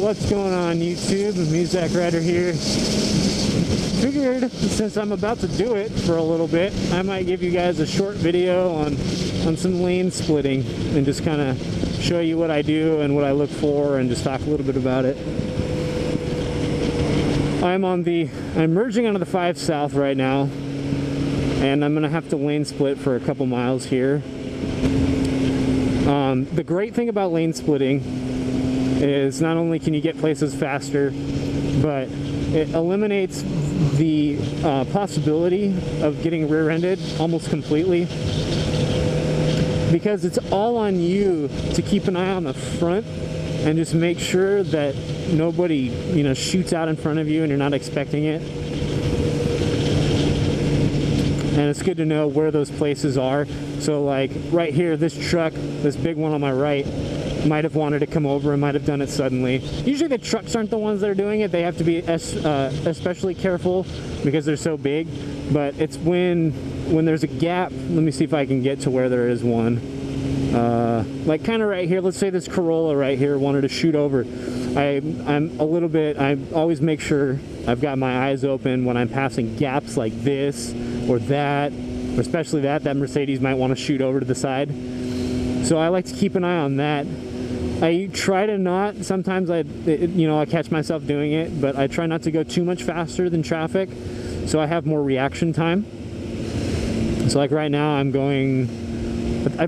What's going on YouTube? Muzak Rider here. Figured since I'm about to do it for a little bit, I might give you guys a short video on some lane splitting and just kind of show you what I do and what I look for and just talk a little bit about it. I'm merging onto the 5 South right now, and I'm gonna have to lane split for a couple miles here. The great thing about lane splitting is not only can you get places faster, but it eliminates the possibility of getting rear-ended almost completely, because it's all on you to keep an eye on the front and just make sure that nobody, you know, shoots out in front of you and you're not expecting it. And it's good to know where those places are. So like right here, this truck, this big one on my right, might have wanted to come over and might have done it suddenly. Usually the trucks aren't the ones that are doing it. They have to be especially careful because they're so big. But it's when there's a gap. Let me see if I can get to where there is one. Like kind of right here. Let's say this Corolla right here wanted to shoot over. I always make sure I've got my eyes open when I'm passing gaps like this or that, or especially that Mercedes might want to shoot over to the side. So I like to keep an eye on that. I try to not, sometimes I catch myself doing it, but I try not to go too much faster than traffic, so I have more reaction time. So like right now I'm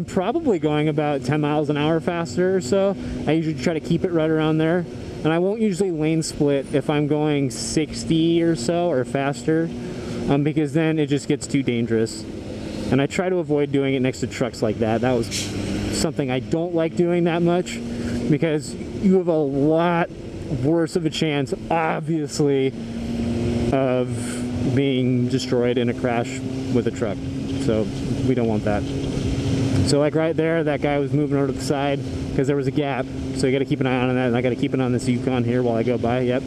probably going about 10 miles an hour faster or so. I usually try to keep it right around there. And I won't usually lane split if I'm going 60 or so or faster, because then it just gets too dangerous. And I try to avoid doing it next to trucks like that. That was something I don't like doing that much, because you have a lot worse of a chance, obviously, of being destroyed in a crash with a truck. So we don't want that. So like right there, that guy was moving over to the side because there was a gap. So you got to keep an eye on that, and I got to keep an eye on this Yukon here while I go by. Yep.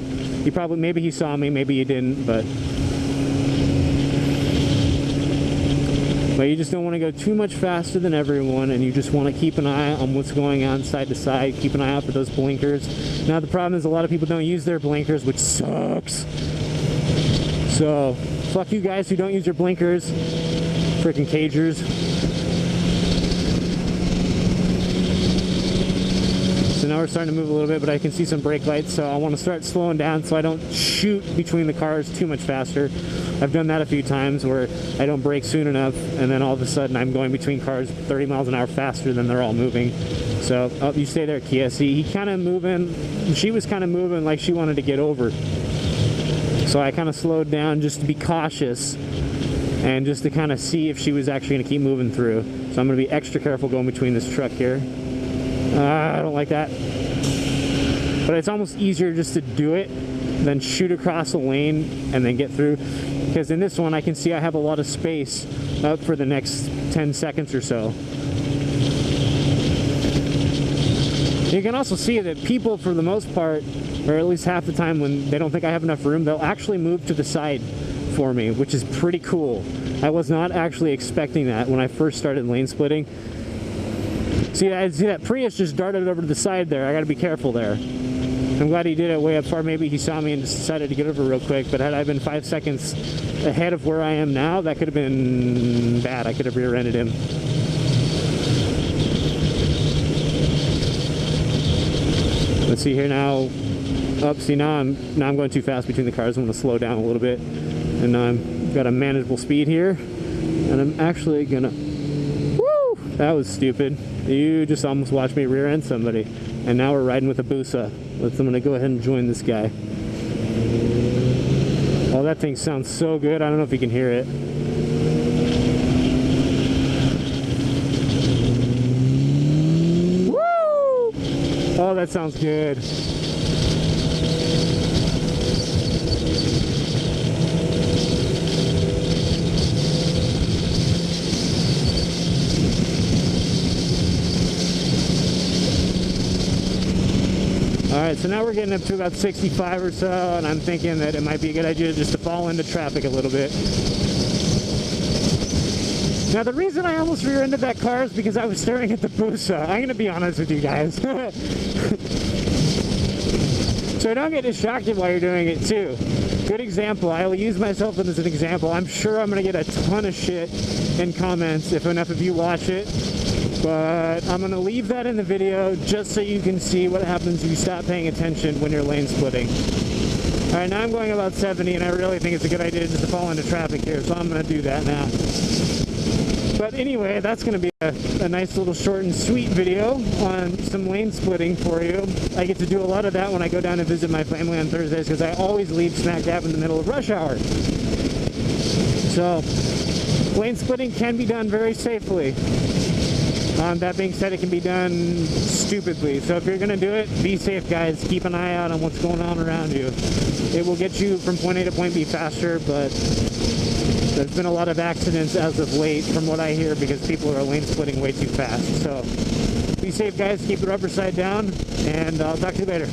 Maybe he saw me, maybe he didn't, but you just don't want to go too much faster than everyone, and you just want to keep an eye on what's going on side to side. Keep an eye out for those blinkers. Now the problem is a lot of people don't use their blinkers, which sucks. So fuck you guys who don't use your blinkers, freaking cagers. So now we're starting to move a little bit, but I can see some brake lights, so I want to start slowing down so I don't shoot between the cars too much faster. I've done that a few times where I don't brake soon enough, and then all of a sudden I'm going between cars 30 miles an hour faster than they're all moving. So, oh, you stay there, Kia. See, he kind of moving, she was kind of moving like she wanted to get over. So I kind of slowed down just to be cautious and just to kind of see if she was actually going to keep moving through. So I'm going to be extra careful going between this truck here. I don't like that. But it's almost easier just to do it than shoot across the lane and then get through. Because in this one, I can see I have a lot of space up for the next 10 seconds or so. You can also see that people, for the most part, or at least half the time when they don't think I have enough room, they'll actually move to the side for me, which is pretty cool. I was not actually expecting that when I first started lane splitting. See, I see that Prius just darted over to the side there. I got to be careful there. I'm glad he did it way up far. Maybe he saw me and just decided to get over real quick, but had I been 5 seconds ahead of where I am now, that could have been bad. I could have rear-ended him. Let's see here now. Oh, see, now I'm going too fast between the cars. I'm going to slow down a little bit, and now I've got a manageable speed here, and I'm actually gonna. Woo! That was stupid. You just almost watched me rear-end somebody, and now we're riding with a Busa. I'm gonna go ahead and join this guy. Oh, that thing sounds so good. I don't know if you can hear it. Woo! Oh, that sounds good. Alright, so now we're getting up to about 65 or so, and I'm thinking that it might be a good idea just to fall into traffic a little bit. Now the reason I almost rear-ended that car is because I was staring at the Busa. I'm going to be honest with you guys. So don't get distracted while you're doing it too. Good example. I will use myself as an example. I'm sure I'm going to get a ton of shit in comments if enough of you watch it. But I'm going to leave that in the video just so you can see what happens if you stop paying attention when you're lane splitting. Alright, now I'm going about 70 and I really think it's a good idea just to fall into traffic here, so I'm going to do that now. But anyway, that's going to be a nice little short and sweet video on some lane splitting for you. I get to do a lot of that when I go down to visit my family on Thursdays because I always leave smack dab in the middle of rush hour. So, lane splitting can be done very safely. That being said, it can be done stupidly. So if you're going to do it, be safe, guys. Keep an eye out on what's going on around you. It will get you from point A to point B faster, but there's been a lot of accidents as of late from what I hear because people are lane splitting way too fast. So be safe, guys. Keep the rubber side down, and I'll talk to you later.